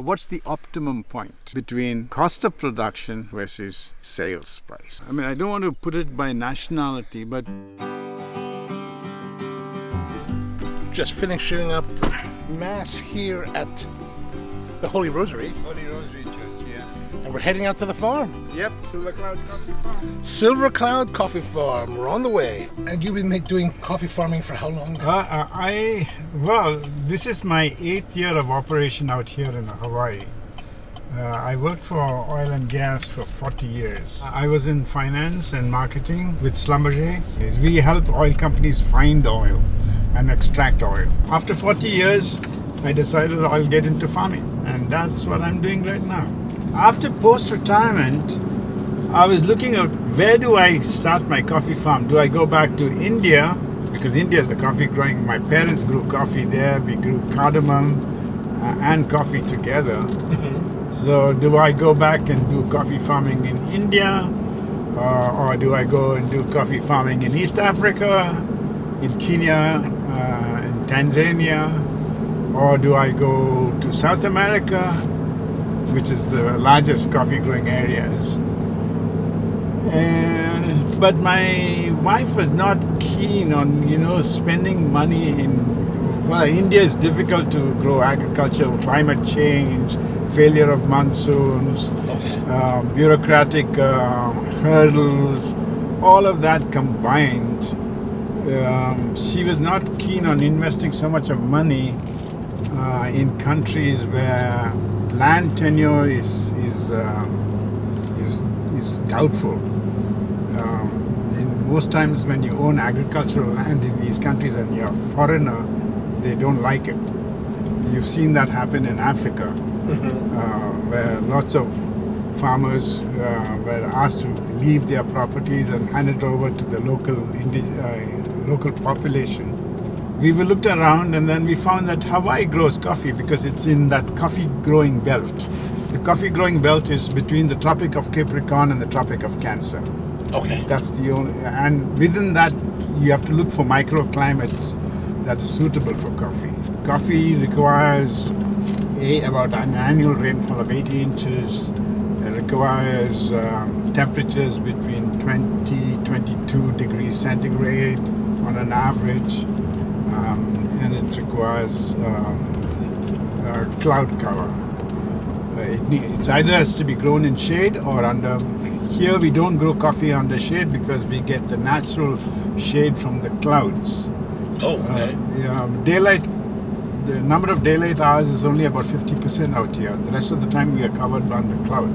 What's the optimum point between cost of production versus sales price? I mean, I don't want to put it by nationality, but just finishing up Mass here at the Holy Rosary. Holy Rosary Church, yeah. And we're heading out to the farm. Yep, Silver Cloud Coffee Farm. Silver Cloud Coffee Farm. We're on the way. And you've been doing coffee farming for how long? This is my 8th year of operation out here in Hawaii. I worked for oil and gas for 40 years. I was in finance and marketing with Schlumberger. We help oil companies find oil and extract oil. After 40 years, I decided I'll get into farming, and that's what I'm doing right now. After post-retirement, I was looking at where do I start my coffee farm? Do I go back to India? Because India is a coffee growing. My parents grew coffee there. We grew cardamom and coffee together. Mm-hmm. So do I go back and do coffee farming in India? Or do I go and do coffee farming in East Africa, in Kenya, in Tanzania? Or do I go to South America, which is the largest coffee growing areas? But my wife was not keen on, spending money India is difficult to grow agriculture, climate change, failure of monsoons, bureaucratic hurdles, all of that combined. She was not keen on investing so much of money in countries where land tenure is doubtful. Most times when you own agricultural land in these countries and you're a foreigner, they don't like it. You've seen that happen in Africa, where lots of farmers were asked to leave their properties and hand it over to the local population. We looked around and then we found that Hawaii grows coffee because it's in that coffee growing belt. The coffee growing belt is between the Tropic of Capricorn and the Tropic of Cancer. Okay. That's the only, and within that you have to look for microclimates that is suitable for coffee. Coffee requires about an annual rainfall of 80 inches. It requires temperatures between 22 degrees centigrade on an average, and it requires cloud cover. It either has to be grown in shade or under. Here we don't grow coffee under shade because we get the natural shade from the clouds. Oh, okay. Daylight, the number of daylight hours is only about 50% out here. The rest of the time we are covered by the cloud.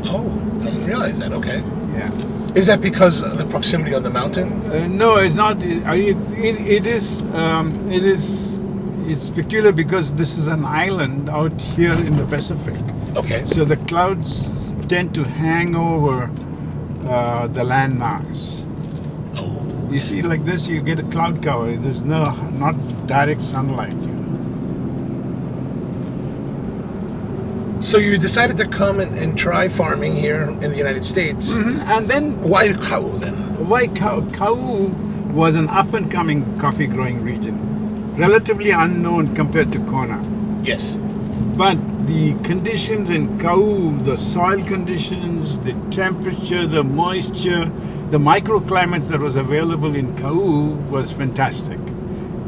Oh, I didn't realize that. Okay. Yeah. Is that because of the proximity on the mountain? No, it's not. It's peculiar because this is an island out here in the Pacific. Okay. So the clouds tend to hang over the landmass. Oh. You see, like this, you get a cloud cover. There's not direct sunlight. So you decided to come and try farming here in the United States. Mm-hmm. And then why Oahu then? Why Oahu was an up-and-coming coffee-growing region, relatively unknown compared to Kona. Yes. But the conditions in Oahu, the soil conditions, the temperature, the moisture, the microclimates that was available in Oahu was fantastic.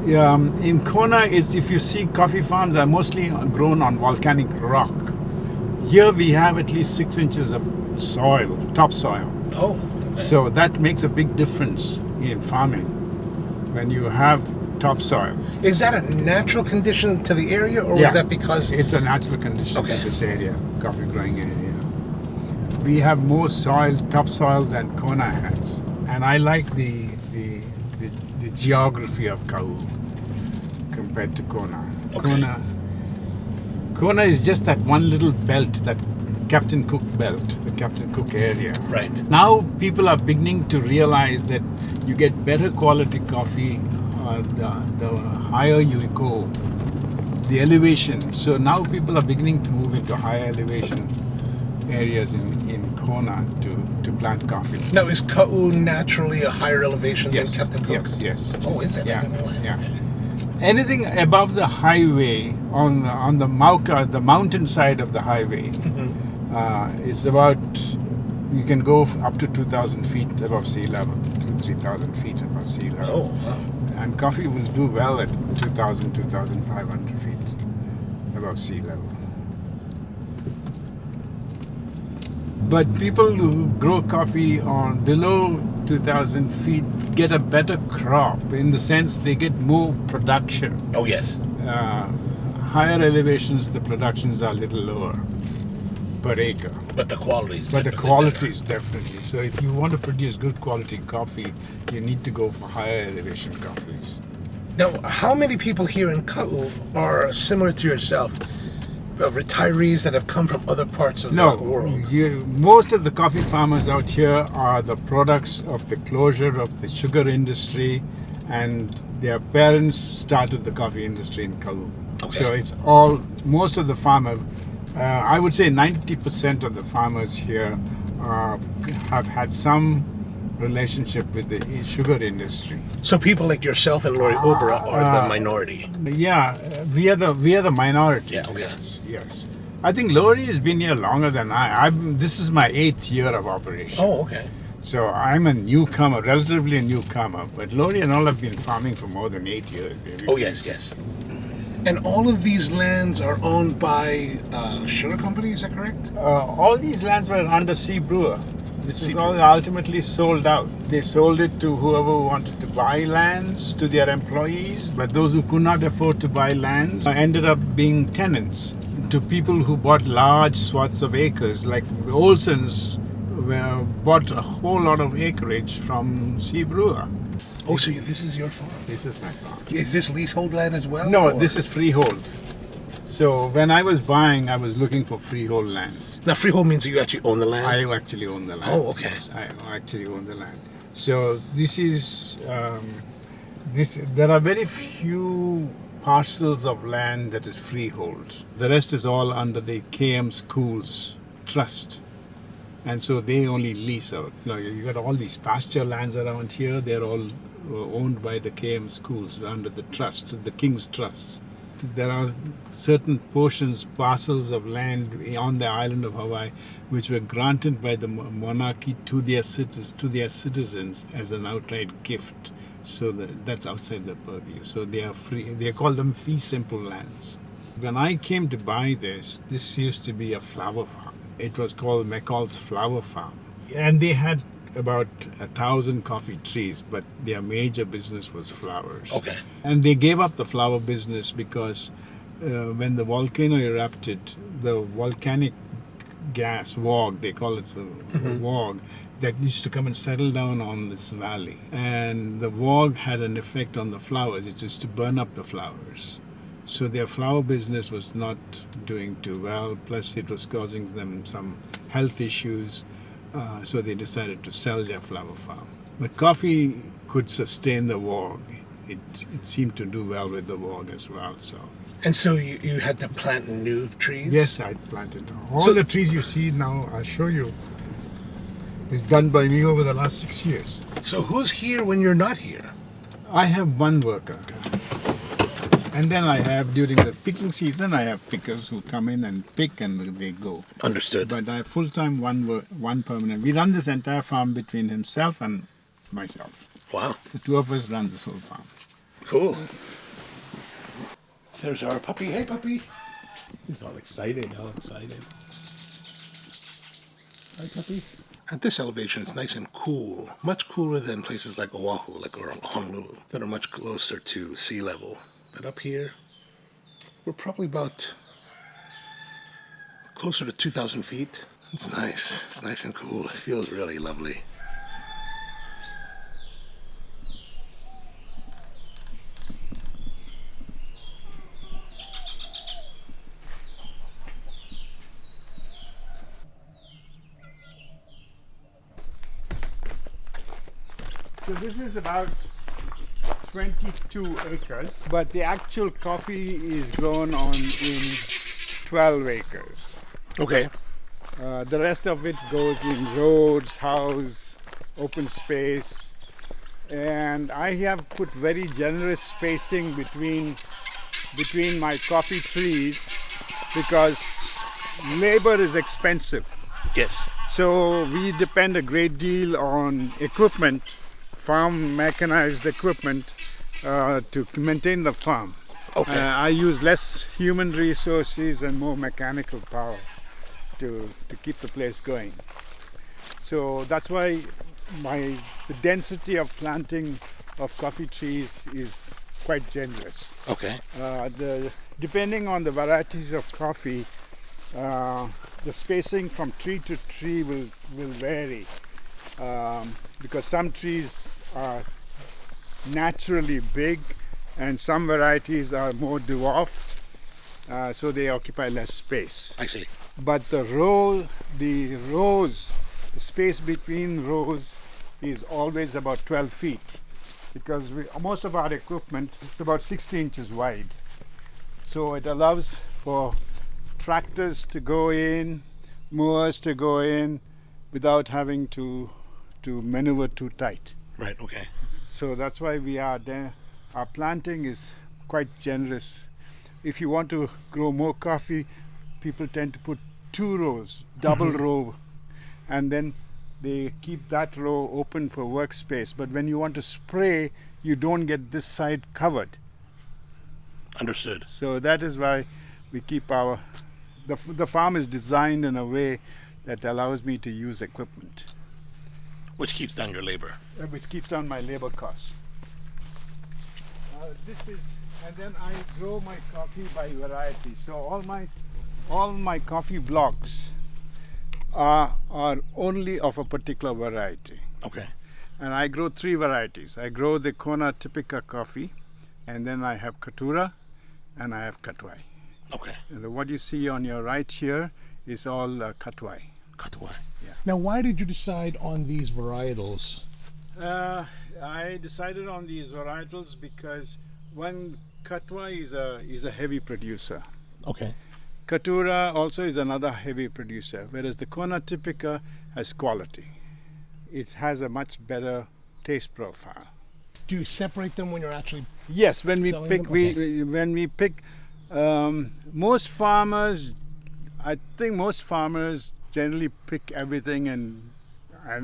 In Kona, if you see coffee farms are mostly grown on volcanic rock. Here we have at least 6 inches of soil, topsoil. Oh. Okay. So that makes a big difference in farming when you have topsoil. Is that a natural condition to the area, or is that because it's a natural condition to this area, coffee growing area? We have more topsoil than Kona has, and I like the geography of Oahu compared to Kona. Okay. Kona is just that one little belt, that Captain Cook belt, the Captain Cook area. Right. Now people are beginning to realize that you get better quality coffee the higher you go, the elevation. So now people are beginning to move into higher elevation areas in Kona to plant coffee. Now, is Oahu naturally a higher elevation than Captain Cook? Yes. Oh, is it? Yeah. I didn't know that. Yeah. Okay. Anything above the highway on the Mauka, the mountain side of the highway, is about, you can go up to 2,000 feet above sea level, 3,000 feet above sea level. Oh, wow. And coffee will do well at 2,000, 2,500 feet above sea level. But people who grow coffee on below 2,000 feet get a better crop, in the sense they get more production. Oh, yes. Higher elevations, the productions are a little lower per acre. But the quality is But the typically quality better. is definitely. So if you want to produce good quality coffee, you need to go for higher elevation coffees. Now, how many people here in Kau are similar to yourself? Retirees that have come from other parts of the world? Most of the coffee farmers out here are the products of the closure of the sugar industry, and their parents started the coffee industry in Kau. Okay. So it's all, most of the farmers, I would say 90% of the farmers here have had some relationship with the sugar industry. So people like yourself and Lori Obra are the minority. Yeah, we are the minority. Yeah, okay. Yes. I think Lori has been here longer than this is my 8th year of operation. Oh, okay. So I'm a newcomer, relatively a newcomer. But Lori and all have been farming for more than 8 years. Oh, yes, yes. And all of these lands are owned by sugar company, is that correct? All these lands were under Sea Brewer. This is all ultimately sold out. They sold it to whoever wanted to buy lands, to their employees, but those who could not afford to buy lands ended up being tenants to people who bought large swaths of acres, like Olson's bought a whole lot of acreage from Sea Brewer. Oh, so this is your farm? This is my farm. Is this leasehold land as well? No, or? this is freehold. So when I was buying, I was looking for freehold land. Now, freehold means you actually own the land? I actually own the land. Oh, okay. Yes, I actually own the land. So this is there are very few parcels of land that is freehold. The rest is all under the KM Schools Trust, and so they only lease out. Now you got all these pasture lands around here. They're all owned by the KM Schools under the trust, the King's Trust. There are certain parcels of land on the island of Hawaii, which were granted by the monarchy to their citizens as an outright gift. So that's outside the purview. So they are free. They call them fee simple lands. When I came to buy this used to be a flower farm. It was called McCall's Flower Farm, and they had about 1,000 coffee trees, but their major business was flowers. Okay. And they gave up the flower business because when the volcano erupted, the volcanic gas, WOG, they call it the WOG, that used to come and settle down on this valley. And the WOG had an effect on the flowers. It used to burn up the flowers. So their flower business was not doing too well, plus it was causing them some health issues. So they decided to sell their flower farm. But coffee could sustain the WOG. It seemed to do well with the WOG as well. So. And so you had to plant new trees? Yes, I planted all the trees you see now. I'll show you. Is done by me over the last 6 years. So who's here when you're not here? I have one worker. And then I have, during the picking season, I have pickers who come in and pick and they go. Understood. But I have full-time one permanent. We run this entire farm between himself and myself. Wow. The two of us run this whole farm. Cool. There's our puppy. Hey, puppy. He's all excited, Hi, puppy. At this elevation, it's nice and cool. Much cooler than places like Oahu, like around Honolulu, that are much closer to sea level. But up here, we're probably about closer to 2,000 feet. It's nice. It's nice and cool. It feels really lovely. So this is about 22 acres, but the actual coffee is grown in 12 acres. Okay. The rest of it goes in roads, house, open space. and I have put very generous spacing between my coffee trees because labor is expensive. Yes. So we depend a great deal on equipment, farm mechanized equipment, to maintain the farm. Okay. I use less human resources and more mechanical power to keep the place going. So that's why the density of planting of coffee trees is quite generous. Okay. Depending on the varieties of coffee, the spacing from tree to tree will vary, because some trees are naturally big and some varieties are more dwarf, so they occupy less space. I see. But the space between rows is always about 12 feet because most of our equipment is about 60 inches wide. So it allows for tractors to go in, mowers to go in without having to maneuver too tight. Right. Okay. So that's why we are there. Our planting is quite generous. If you want to grow more coffee, people tend to put 2 rows, double row, and then they keep that row open for workspace. But when you want to spray, you don't get this side covered. Understood. So that is why we keep the farm is designed in a way that allows me to use equipment, Which keeps down your labor. which keeps down my labor costs. And then I grow my coffee by variety. So all my coffee blocks are only of a particular variety. Okay. And I grow 3 varieties. I grow the Kona Typica coffee, and then I have Katura, and I have Catuai. Okay. And what you see on your right here is all Catuai. Catuai. Now, why did you decide on these varietals? I decided on these varietals because one, Catuai is a heavy producer. Okay. Katura also is another heavy producer, whereas the Kona Typica has quality. It has a much better taste profile. Do you separate them when you're actually... Yes, when we Selling pick, them? when we pick, most farmers, I think most farmers generally pick everything and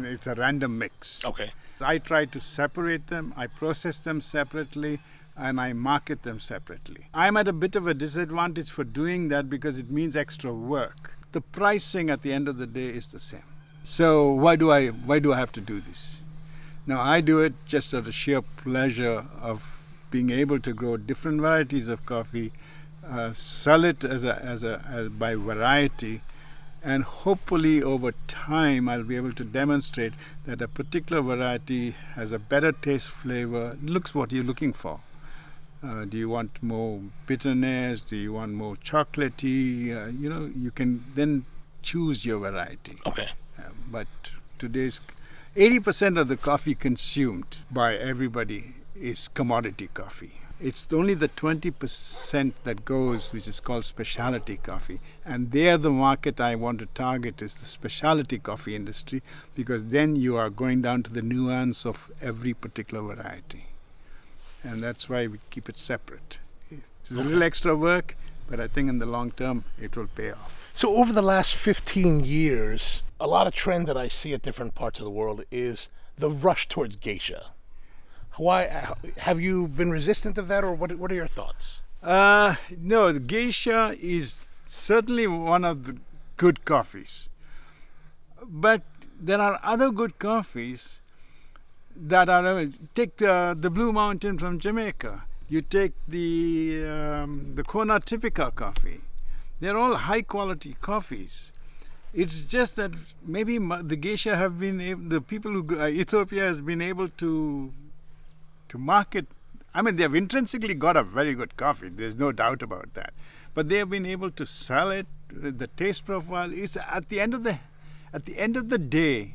it's a random mix. Okay. I try to separate them, I process them separately, and I market them separately. I'm at a bit of a disadvantage for doing that because it means extra work. The pricing at the end of the day is the same. So why do I have to do this? Now I do it just out of sheer pleasure of being able to grow different varieties of coffee, sell it as by variety, and hopefully over time I'll be able to demonstrate that a particular variety has a better taste, flavor, looks what you're looking for. Do you want more bitterness? Do you want more chocolatey? You can then choose your variety. Okay. But today's 80% of the coffee consumed by everybody is commodity coffee. It's only the 20% that goes, which is called specialty coffee. And there the market I want to target is the specialty coffee industry, because then you are going down to the nuance of every particular variety. And that's why we keep it separate. It's a little extra work, but I think in the long term it will pay off. So over the last 15 years, a lot of trend that I see at different parts of the world is the rush towards geisha. Why have you been resistant of that, or what are your thoughts? No, the geisha is certainly one of the good coffees. But there are other good coffees that are, take the Blue Mountain from Jamaica. You take the Kona Typica coffee. They're all high quality coffees. It's just that maybe the geisha have been the people who Ethiopia has been able to market. I mean, they have intrinsically got a very good coffee. There's no doubt about that. But they have been able to sell it. The taste profile is at the end of the day.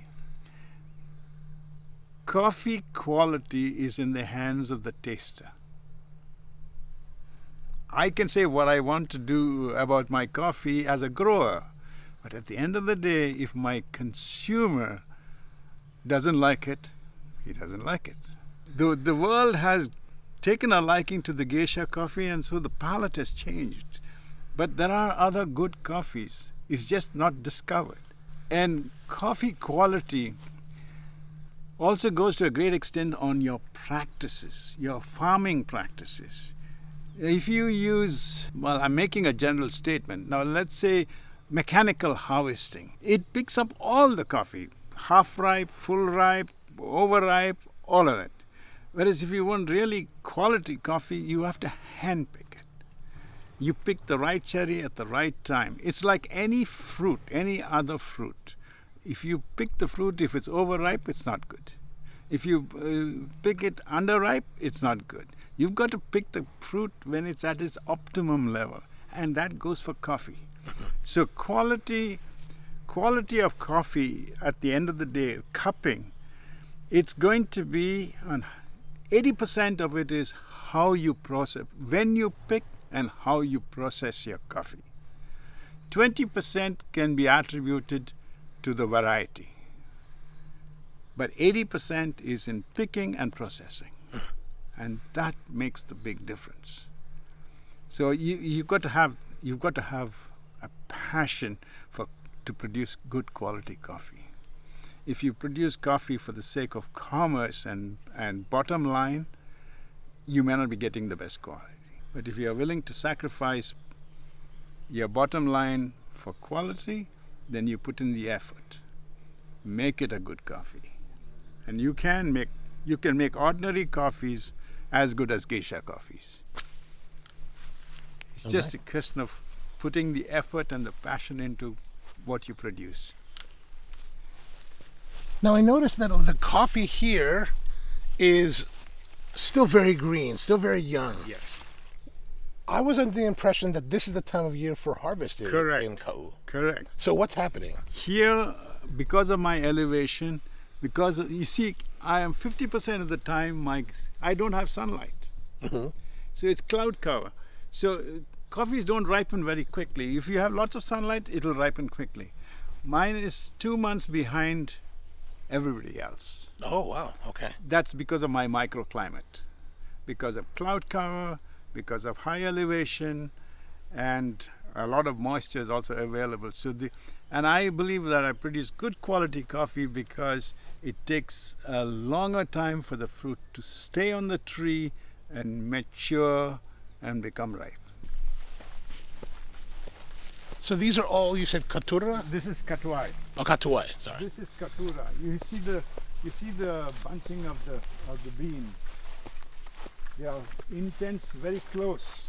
Coffee quality is in the hands of the taster. I can say what I want to do about my coffee as a grower, but at the end of the day, if my consumer doesn't like it, he doesn't like it. The world has taken a liking to the geisha coffee, and so the palate has changed. But there are other good coffees. It's just not discovered. And coffee quality also goes to a great extent on your practices, your farming practices. If you use, well, I'm making a general statement. Now, let's say mechanical harvesting. It picks up all the coffee, half ripe, full ripe, overripe, all of it. Whereas if you want really quality coffee, you have to hand pick it. You pick the right cherry at the right time. It's like any fruit, any other fruit. If you pick the fruit, if it's overripe, it's not good. If you pick it underripe, it's not good. You've got to pick the fruit when it's at its optimum level, and that goes for coffee. So quality of coffee at the end of the day, cupping, it's going to be on 80% of it is how you process, when you pick and how you process your coffee. 20% can be attributed to the variety. But 80% is in picking and processing. And that makes the big difference. So you've got to have a passion to produce good quality coffee. If you produce coffee for the sake of commerce and bottom line, you may not be getting the best quality. But if you are willing to sacrifice your bottom line for quality, then you put in the effort. Make it a good coffee. And you can make ordinary coffees as good as geisha coffees. It's just a question of putting the effort and the passion into what you produce. Now I noticed that the coffee here is still very green, still very young. Yes. I was under the impression that this is the time of year for harvesting in Kau. Correct. So what's happening? Here, because of my elevation, because you see, I am 50% of the time I don't have sunlight. Mm-hmm. So it's cloud cover. So coffees don't ripen very quickly. If you have lots of sunlight, it'll ripen quickly. Mine is 2 months behind everybody else. Oh, wow. Okay. That's because of my microclimate, because of cloud cover, because of high elevation, and a lot of moisture is also available. And I believe that I produce good quality coffee because it takes a longer time for the fruit to stay on the tree and mature and become ripe. So these are all, you said Katura? This is Catuai. Oh, Catuai, sorry. This is Katura. You see the bunching of the beans. They are intense, very close.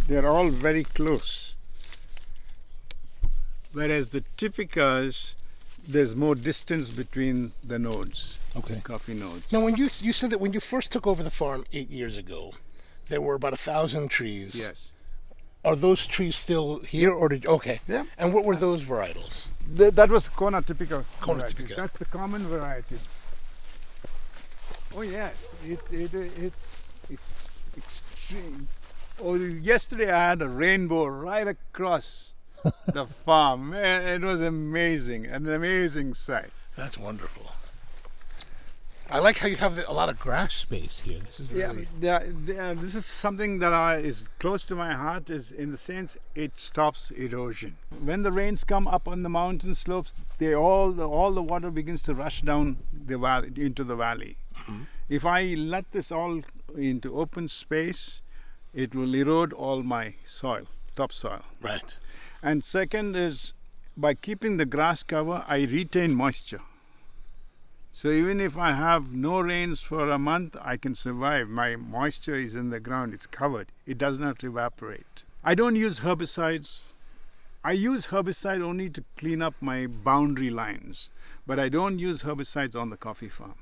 They're all very close. Whereas the Typicas, there's more distance between the nodes, coffee nodes. Now, when you said that when you first took over the farm 8 years ago, there were about 1,000 trees. Yes. Are those trees still here, or did okay? Yeah. And what were those varietals? That was Kona Typica. Kona variety. Typica. That's the common variety. Oh yes, it's extreme. Oh, yesterday I had a rainbow right across the farm. Man, it was amazing, an amazing sight. That's wonderful. I like how you have a lot of grass space here. This is really... This is something that is close to my heart, is in the sense it stops erosion. When the rains come up on the mountain slopes, all the water begins to rush down the valley, into the valley. Mm-hmm. If I let this all into open space, it will erode all my soil, topsoil. Right. And second is, by keeping the grass cover, I retain moisture. So even if I have no rains for a month, I can survive. My moisture is in the ground, it's covered. It does not evaporate. I don't use herbicides. I use herbicide only to clean up my boundary lines, but I don't use herbicides on the coffee farm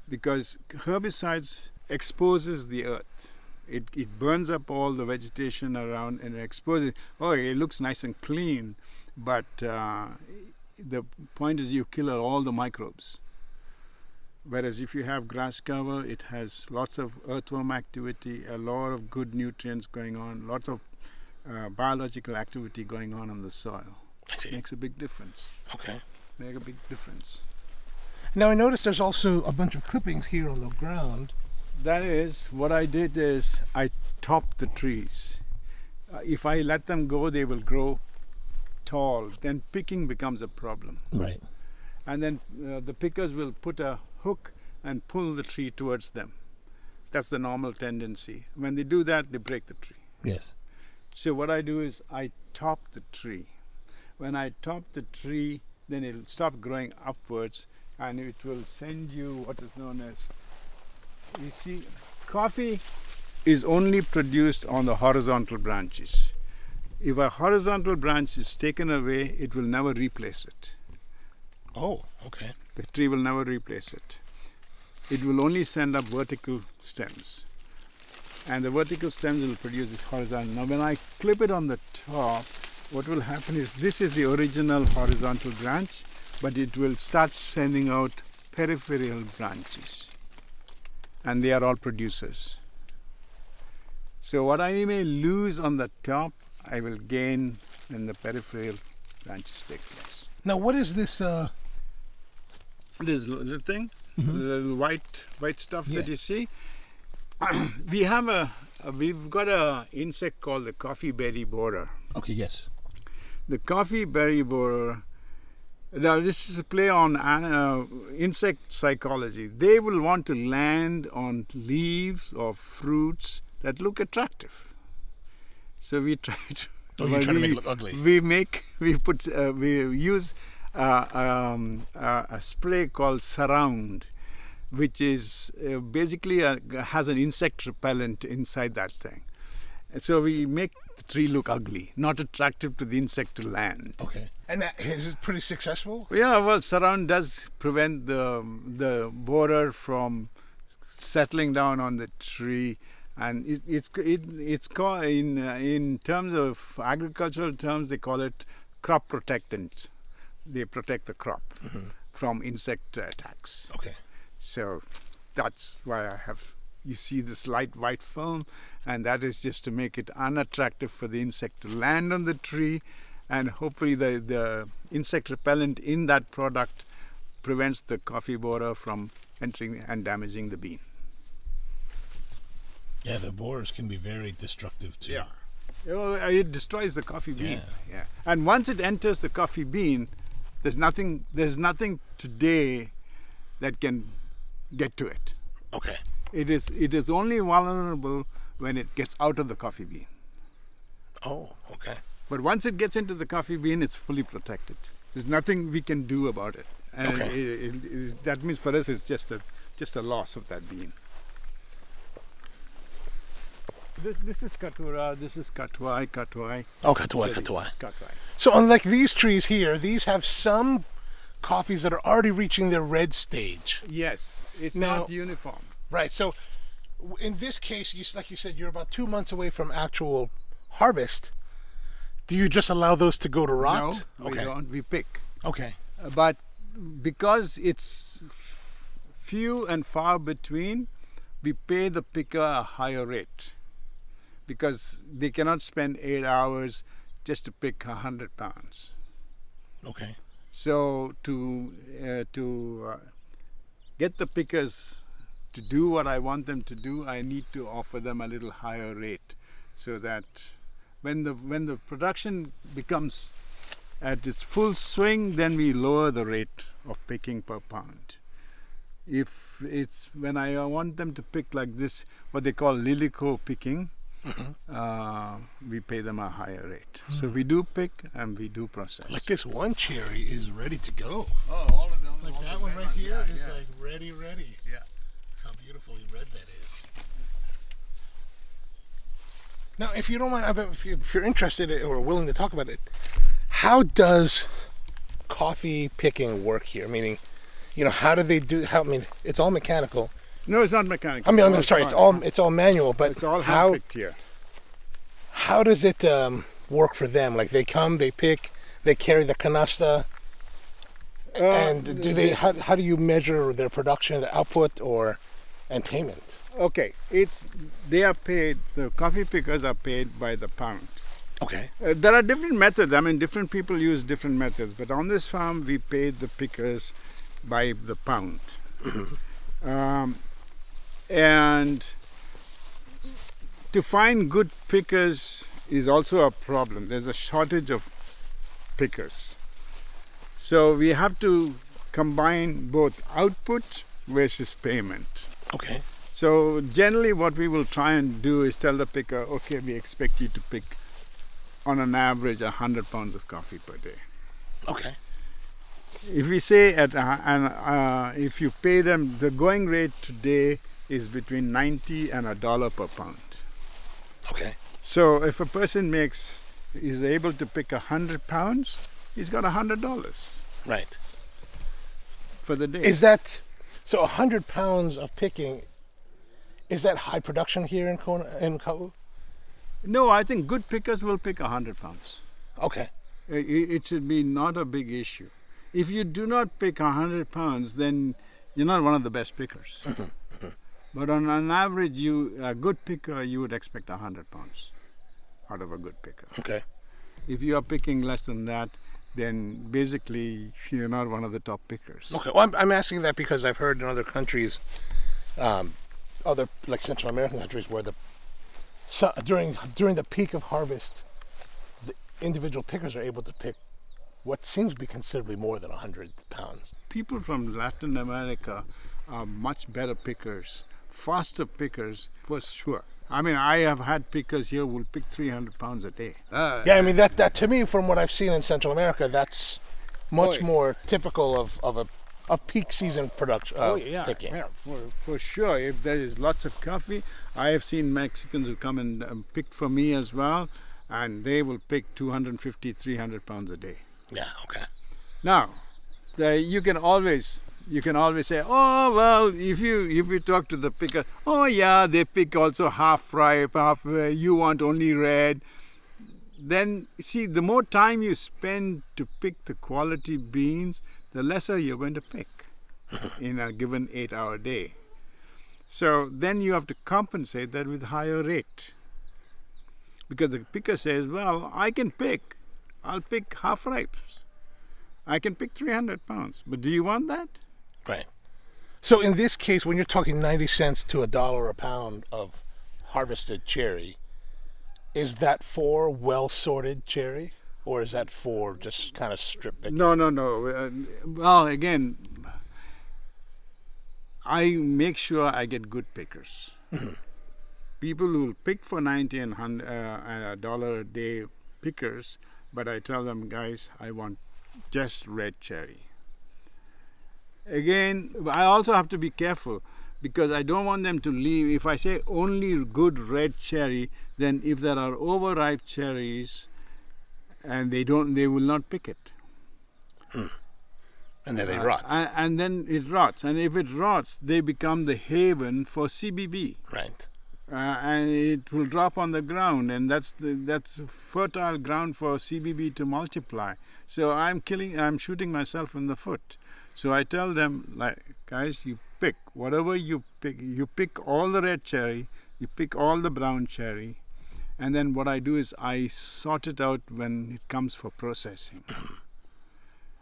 because herbicides exposes the earth. It burns up all the vegetation around and exposes. Oh, it looks nice and clean, but the point is you kill all the microbes. Whereas if you have grass cover, it has lots of earthworm activity, a lot of good nutrients going on, lots of biological activity going on the soil. I see. Makes a big difference. Okay. Make a big difference. Now I noticed there's also a bunch of clippings here on the ground. That is, what I did is I topped the trees. If I let them go, they will grow tall. Then picking becomes a problem. Right. And then the pickers will put a hook and pull the tree towards them. That's the normal tendency. When they do that, they break the tree. Yes. So what I do is I top the tree. When I top the tree, then it'll stop growing upwards and it will send you what is known as, you see, coffee is only produced on the horizontal branches. If a horizontal branch is taken away, it will never replace it. Oh, okay. The tree will never replace it. It will only send up vertical stems. And the vertical stems will produce this horizontal. Now when I clip it on the top, what will happen is this is the original horizontal branch, but it will start sending out peripheral branches. And they are all producers. So what I may lose on the top, I will gain when the peripheral branches take place. Now what is this? This little thing, the little white stuff that you Yes. see. We've got a insect called the coffee berry borer. Okay, yes. The coffee berry borer. Now this is a play on insect psychology. They will want to land on leaves or fruits that look attractive. So we try to. Oh, you're trying to make it look ugly. We use a spray called Surround, which is basically has an insect repellent inside that thing. And so we make the tree look ugly, not attractive to the insect to land. Okay. And that is it pretty successful? Yeah, well, Surround does prevent the borer from settling down on the tree. And it's called in terms of agricultural terms, they call it crop protectant. They protect the crop from insect attacks. Okay. So that's why you see this light white film, and that is just to make it unattractive for the insect to land on the tree, and hopefully the insect repellent in that product prevents the coffee borer from entering and damaging the bean. Yeah, the borers can be very destructive too. Yeah. It destroys the coffee bean. Yeah. And once it enters the coffee bean, there's nothing today that can get to it. Okay. It is only vulnerable when it gets out of the coffee bean. Oh, okay. But once it gets into the coffee bean, it's fully protected. There's nothing we can do about it. And Okay. That means for us it's just a loss of that bean. This is Katura, this is Catuai. Oh, Catuai. It's Catuai. So unlike these trees here, these have some coffees that are already reaching their red stage. Yes, it's Now- not uniform. Right. So in this case, like you said, you're about 2 months away from actual harvest. Do you just allow those to go to rot? No, we don't. We pick. Okay. But because it's few and far between, we pay the picker a higher rate. Because they cannot spend 8 hours just to pick 100 pounds. Okay. So to get the pickers to do what I want them to do, I need to offer them a little higher rate, so that when the production becomes at its full swing, then we lower the rate of picking per pound. If it's when I want them to pick like this, what they call Liliko Picking, we pay them a higher rate. So we do pick and we do process. Like this one cherry is ready to go. Oh, all of them. Like all that of one them right are- here yeah, is yeah. like ready. Yeah. How beautifully red that is. Now, if you don't mind, if you're interested or willing to talk about it, how does coffee picking work here? Meaning, how do they do? It's all mechanical. No, it's not mechanical. I'm sorry. It's all manual. But It's all how hand-picked here. how does it work for them? Like they come, they pick, they carry the canasta, and do they? How do you measure their production, the output, and payment? Okay, they are paid. The coffee pickers are paid by the pound. Okay. There are different methods. I mean, different people use different methods. But on this farm, we paid the pickers by the pound. And to find good pickers is also a problem. There's a shortage of pickers. So we have to combine both output versus payment. Okay. So generally what we will try and do is tell the picker, okay, we expect you to pick on an average 100 pounds of coffee per day. Okay. If we say if you pay them, the going rate today is between 90 and $1 per pound. Okay. So if a person is able to pick 100 pounds, he's got $100 Right. for the day. Is that so? 100 pounds of picking. Is that high production here in Kau? No, I think good pickers will pick 100 pounds. Okay. It should be not a big issue. If you do not pick 100 pounds, then you're not one of the best pickers. But on an average, a good picker, you would expect 100 pounds out of a good picker. Okay. If you are picking less than that, then basically you're not one of the top pickers. Okay. Well, I'm asking that because I've heard in other countries, other like Central American countries, where during the peak of harvest, the individual pickers are able to pick what seems to be considerably more than 100 pounds. People from Latin America are much better pickers, faster pickers for sure. I mean, I have had pickers here who will pick 300 pounds a day. Yeah, I mean that to me, from what I've seen in Central America, that's much more typical of peak season production. Picking. Yeah, for sure. If there is lots of coffee, I have seen Mexicans who come and pick for me as well, and they will pick 250, 300 pounds a day. Yeah. Okay. Now, you can always say, oh well, if you talk to the picker, oh yeah, they pick also half ripe, you want only red. Then see, the more time you spend to pick the quality beans, the lesser you're going to pick in a given 8-hour day. So then you have to compensate that with higher rate. Because the picker says, well, I'll pick half ripes. I can pick 300 pounds. But do you want that? Right. So in this case, when you're talking 90 cents to $1 a pound of harvested cherry, is that for well-sorted cherry? Or is that for just kind of strip picking? No. Well, again, I make sure I get good pickers. People who will pick for 90 and $100 a day pickers, but I tell them, guys, I want just red cherry. Again, I also have to be careful because I don't want them to leave. If I say only good red cherry, then if there are overripe cherries and they will not pick it. And then they rot. And then it rots. And if it rots, they become the haven for CBB. Right. And it will drop on the ground, and that's fertile ground for CBB to multiply. So I'm shooting myself in the foot. So I tell them, like, guys, you pick whatever you pick. You pick all the red cherry, you pick all the brown cherry, and then what I do is I sort it out when it comes for processing.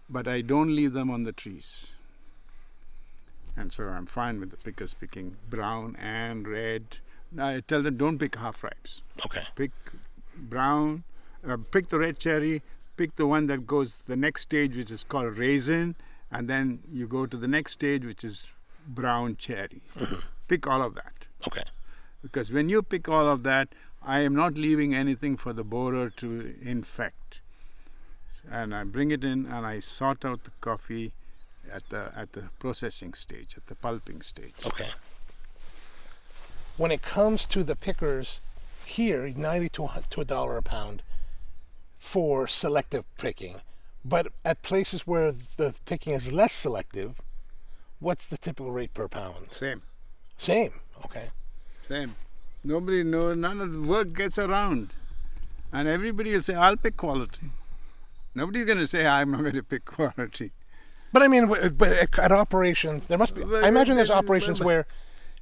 But I don't leave them on the trees. And so I'm fine with the pickers picking brown and red. I tell them, don't pick half ripes. Okay. Pick brown, pick the red cherry, pick the one that goes the next stage, which is called raisin, and then you go to the next stage, which is brown cherry. Pick all of that. Okay. Because when you pick all of that, I am not leaving anything for the borer to infect. And I bring it in and I sort out the coffee at the processing stage, at the pulping stage. Okay. When it comes to the pickers here, 90 to $1 a pound for selective picking, but at places where the picking is less selective, what's the typical rate per pound? Same. Okay. Same. Nobody knows, none of the word gets around. And everybody will say, I'll pick quality. Nobody's going to say, I'm not going to pick quality. But I mean, but at operations, there must be, I imagine there's operations where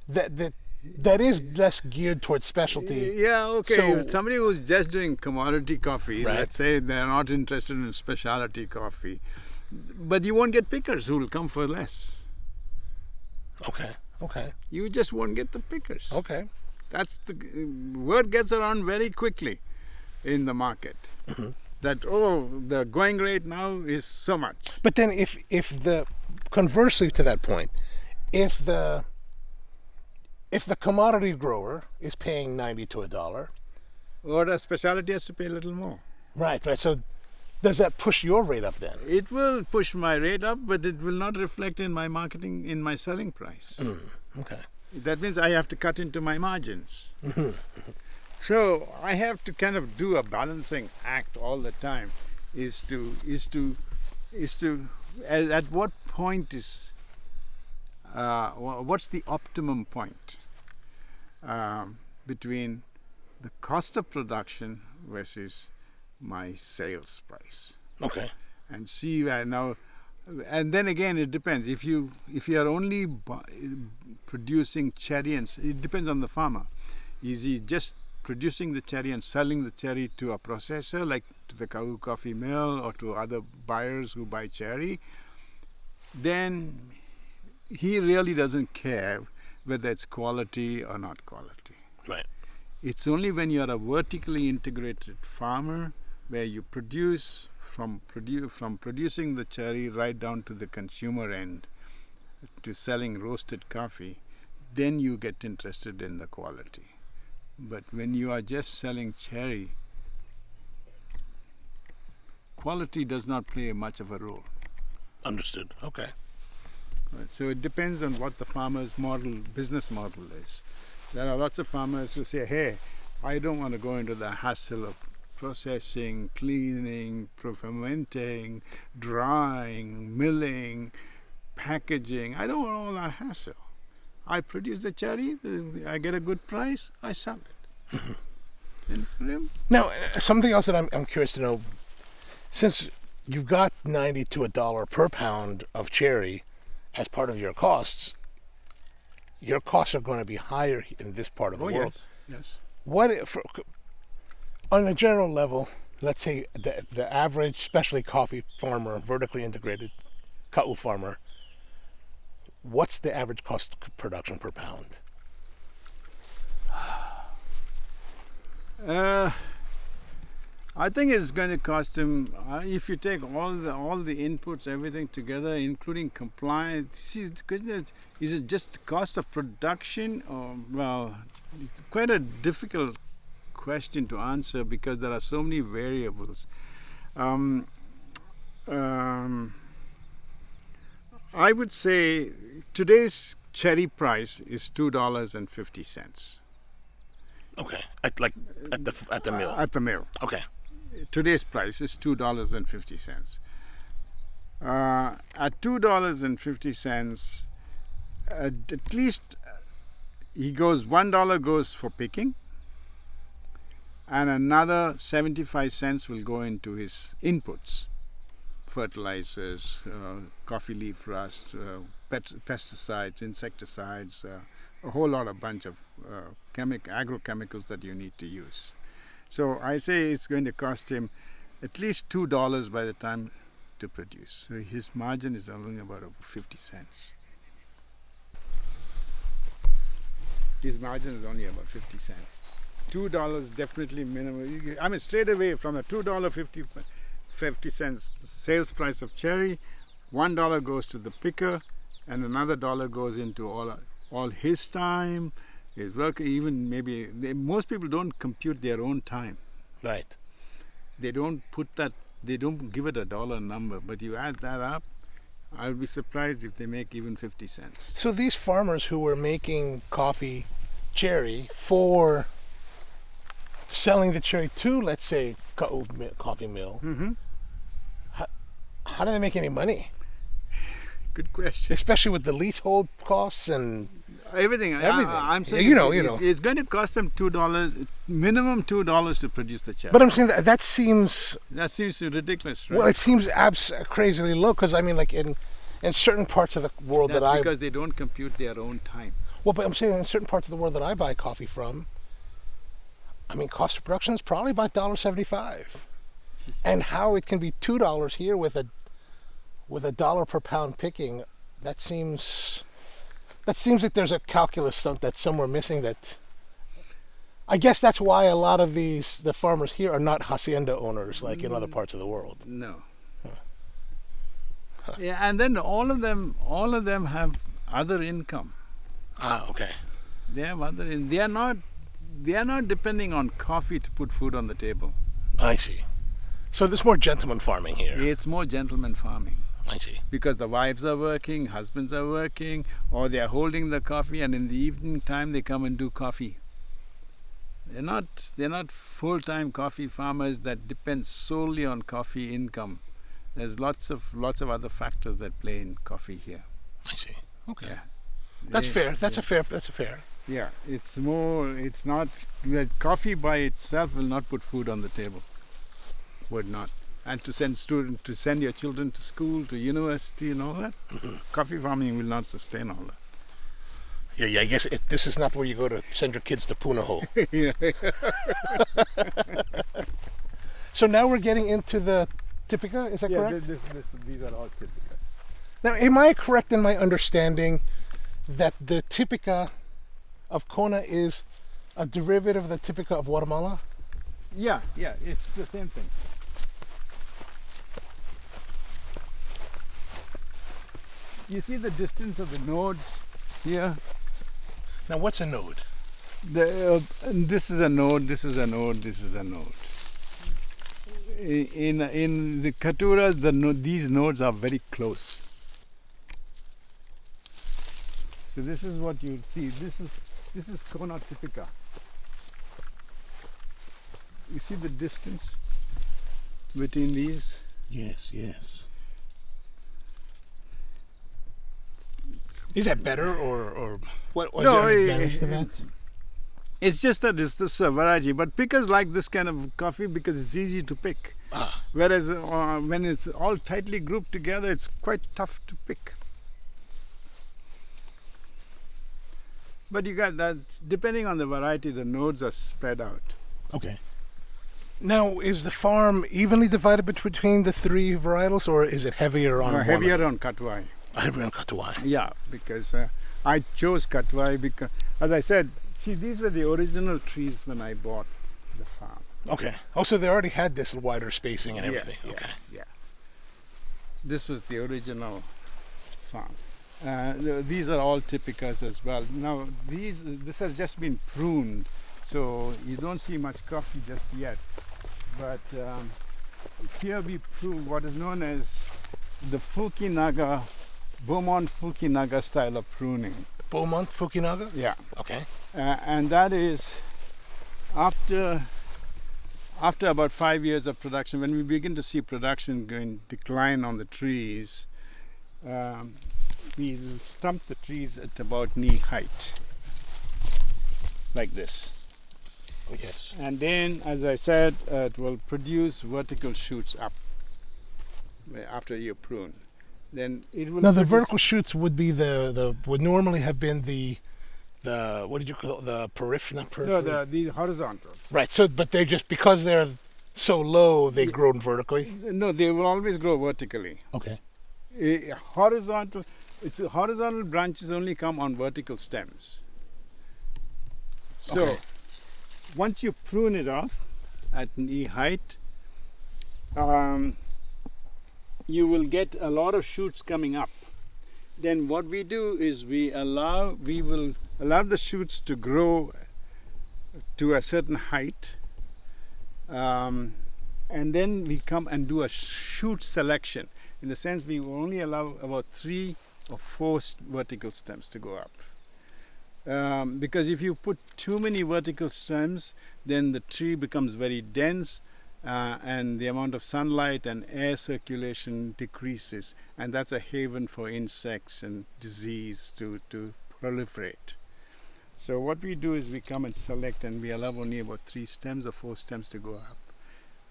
that is less geared towards specialty. Yeah, okay. So, if somebody who's just doing commodity coffee, right. Let's say they're not interested in specialty coffee, But you won't get pickers who will come for less. Okay. Okay. You just won't get the pickers. Okay. That's the word gets around very quickly in the market. That the going rate now is so much. But then if the conversely to that point, if the commodity grower is paying 90 to $1, Or a specialty has to pay a little more. right. So does that push your rate up then? It will push my rate up, but it will not reflect in my marketing, in my selling price. Okay. That means I have to cut into my margins. So I have to kind of do a balancing act all the time. At what point is what's the optimum point between the cost of production versus my sales price? Okay. And see now, and then again it depends. If you are only producing cherry, and it depends on the farmer. Is he just producing the cherry and selling the cherry to a processor, like to the coffee mill or to other buyers who buy cherry? Then he really doesn't care whether it's quality or not quality. Right. It's only when you're a vertically integrated farmer where you produce from producing the cherry right down to the consumer end to selling roasted coffee, then you get interested in the quality. But when you are just selling cherry, quality does not play much of a role. Understood. Okay. Right. So it depends on what the farmer's business model is. There are lots of farmers who say, hey, I don't want to go into the hassle of processing, cleaning, fermenting, drying, milling, packaging. I don't want all that hassle. I produce the cherry, I get a good price, I sell it. Now, something else that I'm curious to know, since you've got 90 to $1 per pound of cherry as part of your costs are going to be higher in this part of the world. Yes. On a general level, let's say the average specialty coffee farmer, vertically integrated ka'u farmer, what's the average cost of production per pound? I think it's going to cost him, if you take all the inputs, everything together, including compliance. See, the question is it just the cost of production? Well, it's quite a difficult question to answer because there are so many variables. I would say today's cherry price is $2.50. Okay, at the mill. At the mill. Okay. Today's price is $2.50. At $2.50, at least $1 goes for picking, and another 75 cents will go into his inputs, fertilizers, coffee leaf rust, pesticides, insecticides, a whole bunch of agrochemicals that you need to use. So I say it's going to cost him at least $2 by the time to produce. So his margin is only about 50 cents. His margin is only about 50 cents. $2 definitely minimum. I mean, straight away from a $2.50 sales price of cherry, $1 goes to the picker, and another $1 goes into all his time, his work. Even maybe most people don't compute their own time. Right. They don't put that. They don't give it a dollar number. But you add that up, I'll be surprised if they make even 50 cents. So these farmers who were making coffee cherry for selling the cherry to, let's say, coffee mill, how do they make any money? Good question. Especially with the leasehold costs and everything. I'm saying it's going to cost them $2, minimum $2 to produce the cherry. But I'm saying that seems ridiculous, right? Well, it seems crazily low because I mean, like in certain parts of the world because they don't compute their own time. Well, but I'm saying in certain parts of the world that I buy coffee from, I mean, cost of production is probably about $1.75, and how it can be $2 here with with $1 per pound picking, that seems like there's a calculus that's somewhere missing. That I guess that's why a lot of the farmers here are not hacienda owners like in other parts of the world. No. Yeah, and then all of them have other income. Ah, okay. They have they are not depending on coffee to put food on the table. I see. So there's more gentleman farming here. It's more gentleman farming. I see. Because the wives are working, husbands are working, or they are holding the coffee, and in the evening time they come and do coffee. They're not full-time coffee farmers that depend solely on coffee income. There's lots of other factors that play in coffee here. I see. Okay. Yeah. That's fair. That's a fair. Yeah, it's not, coffee by itself will not put food on the table. Would not. And to send your children to school, to university and all that, coffee farming will not sustain all that. Yeah, I guess this is not where you go to send your kids to Punahou. Yeah. So now we're getting into the Typica, is that correct? These are all Typicas. Now, am I correct in my understanding that the Typica of Kona is a derivative of the Typica of Guatemala? Yeah, it's the same thing. You see the distance of the nodes here? Now, what's a node? This is a node, this is a node, this is a node. In the Katuras, these nodes are very close. So this is what you see. This is Kona Typica. You see the distance between these? Yes. Is that better or what? Was No, there an advantage to that? It's just that it's this variety. But pickers like this kind of coffee because it's easy to pick. Ah. Whereas when it's all tightly grouped together, it's quite tough to pick. But you got that, depending on the variety, the nodes are spread out. Okay. Now, is the farm evenly divided between the three varietals, or is it heavier on one? Heavier on Catuai. Heavier on Catuai. Yeah, because I chose Catuai because, as I said, see, these were the original trees when I bought the farm. Okay. Oh, so they already had this wider spacing and everything. Okay. Yeah. This was the original farm. These are all Typicas as well. Now, this has just been pruned, so you don't see much coffee just yet. But here we prune what is known as the Fukunaga, Beaumont-Fukunaga style of pruning. Beaumont-Fukunaga? Yeah. Okay. And that is after about 5 years of production, when we begin to see production going decline on the trees, we stump the trees at about knee height, like this. Oh, yes. And then, as I said, it will produce vertical shoots up after you prune. Then it will. Now, the vertical shoots would be would normally have been the what did you call it? The periphery? No, the horizontals. Right. So, but they just because they're so low, they grow vertically. No, they will always grow vertically. Okay. Horizontal branches only come on vertical stems. So, Okay. once you prune it off at knee height, you will get a lot of shoots coming up. Then what we do is we will allow the shoots to grow to a certain height, and then we come and do a shoot selection. In the sense, we will only allow about 3 or 4 vertical stems to go up. Because if you put too many vertical stems, then the tree becomes very dense, and the amount of sunlight and air circulation decreases, and that's a haven for insects and disease to proliferate. So what we do is we come and select, and we allow only about 3 stems or 4 stems to go up.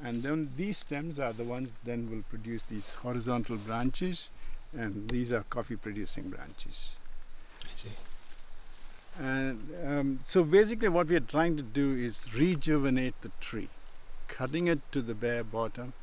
And then these stems are the ones then will produce these horizontal branches, and these are coffee producing branches. I see. And so basically what we are trying to do is rejuvenate the tree, cutting it to the bare bottom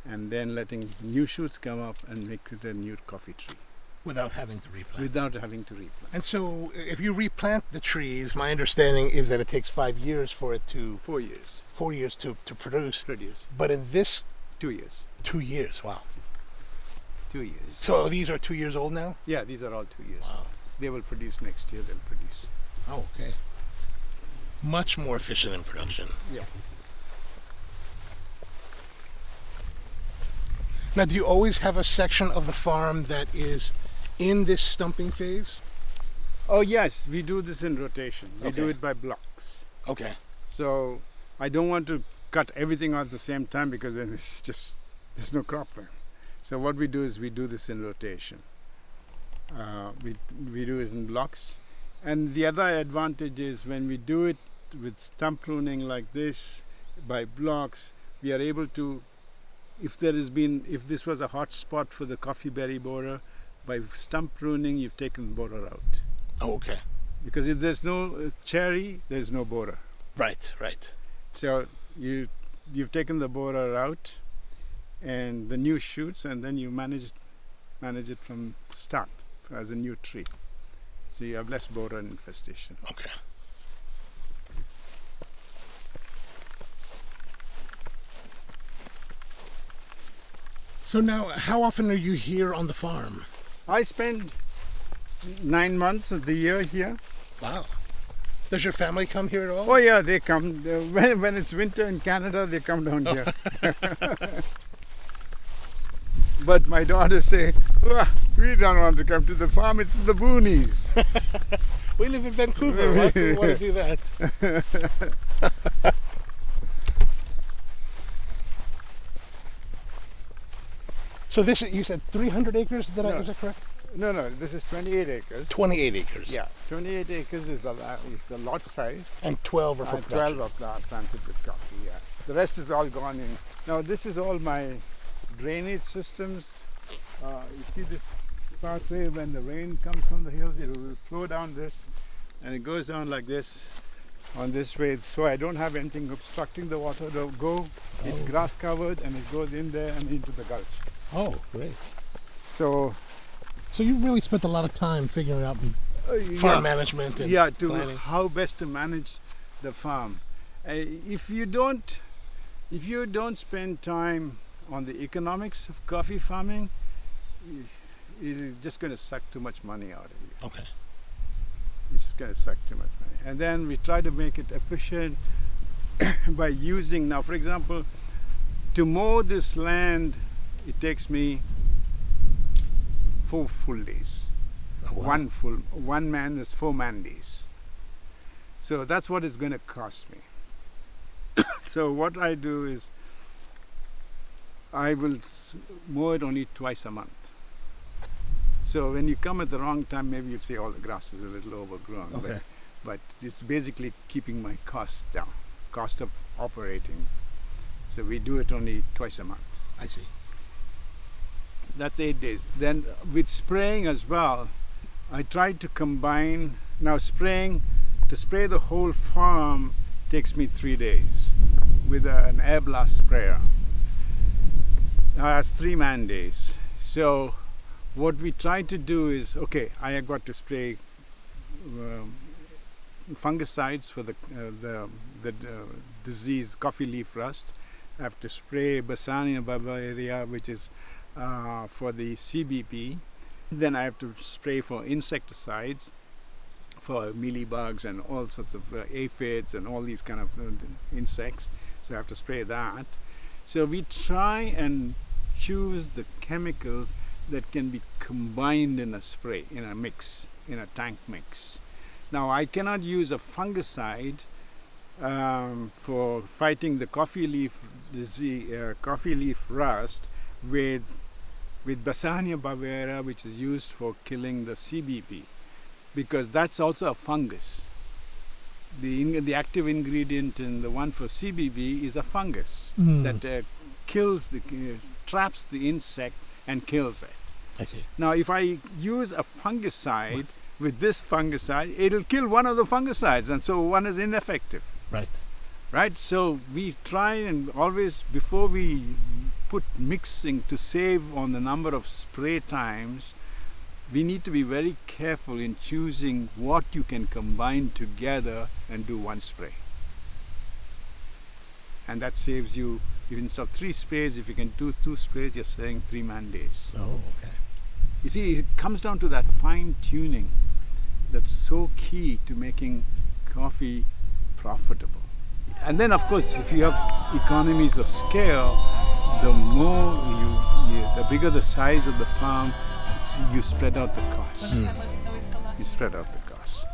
and then letting new shoots come up and make it a new coffee tree Without having to replant. without having to replant. And so if you replant the trees, my understanding is that it takes 5 years for it to, 4 years. 4 years to produce. Produce. But in this, 2 years. 2 years, wow. 2 years. So these are 2 years old now? Yeah, these are all 2 years. Wow. They will produce next year, they'll produce. Oh, okay. Much more efficient in production. Yeah. Now, do you always have a section of the farm that is in this stumping phase? Oh yes, we do this in rotation. We do Okay. it by blocks. Okay. So I don't want to cut everything out at the same time because then it's just, there's no crop there. So what we do is we do this in rotation. We do it in blocks. And the other advantage is when we do it with stump pruning like this by blocks, we are able to, if this was a hot spot for the coffee berry borer, by stump pruning you've taken the borer out. Oh, okay. Because if there's no cherry, there's no borer. Right, right. So you've taken the borer out and the new shoots, and then you manage it from start as a new tree. So you have less borer infestation. Okay. So now, how often are you here on the farm? I spend 9 months of the year here. Wow. Does your family come here at all? Oh yeah, they come. When it's winter in Canada, they come down here. But my daughters say, "Wah, we don't want to come to the farm, it's the boonies." We live in Vancouver. Why do we want to do that? So this, you said 300 acres, is that correct? No, this is 28 acres. 28 acres. Yeah, 28 acres is the lot size. And 12 are for And production. 12 of that planted with coffee, yeah. The rest is all gone in. Now this is all my drainage systems. You see this pathway, when the rain comes from the hills, it will flow down this and it goes down like this on this way. So I don't have anything obstructing the water to go. It's grass covered and it goes in there and into the gulch. Oh, great. So So you've really spent a lot of time figuring out farm management and planning. how best to manage the farm. If you don't spend time on the economics of coffee farming, it's just going to suck too much money out of you. Okay. It's just going to suck too much money. And then we try to make it efficient by using, now for example, to mow this land, it takes me 4 full days. Oh, wow. One man is 4 man days. So that's what it's going to cost me. So what I do is I will mow it only twice a month. So when you come at the wrong time, maybe you say, oh, the grass is a little overgrown. Okay. But it's basically keeping my costs down, cost of operating. So we do it only twice a month. I see. That's 8 days. Then with spraying as well, I try to combine. Now to spray the whole farm takes me 3 days with an air blast sprayer. That's 3 man days. So what we try to do is, okay, I have got to spray fungicides for the disease coffee leaf rust. I have to spray Basania bavaria, which is for the CBP. Then I have to spray for insecticides, for mealybugs and all sorts of aphids and all these kind of insects. So I have to spray that. So we try and choose the chemicals that can be combined in a spray, in a mix, in a tank mix. Now I cannot use a fungicide for fighting the coffee leaf disease, coffee leaf rust with Basania bavaria, which is used for killing the CBP, because that's also a fungus. The active ingredient in the one for CBP is a fungus that traps the insect and kills it. I see. Now, if I use a fungicide with this fungicide, it'll kill one of the fungicides, and so one is ineffective. Right. Right? So we try and always, before we put mixing to save on the number of spray times, we need to be very careful in choosing what you can combine together and do one spray. And that saves you, if instead of 3 sprays, if you can do 2 sprays, you're saving 3 man days. Oh, okay. You see, it comes down to that fine tuning that's so key to making coffee profitable. And then, of course, if you have economies of scale, the more the bigger the size of the farm, you spread out the cost. You spread out the cost.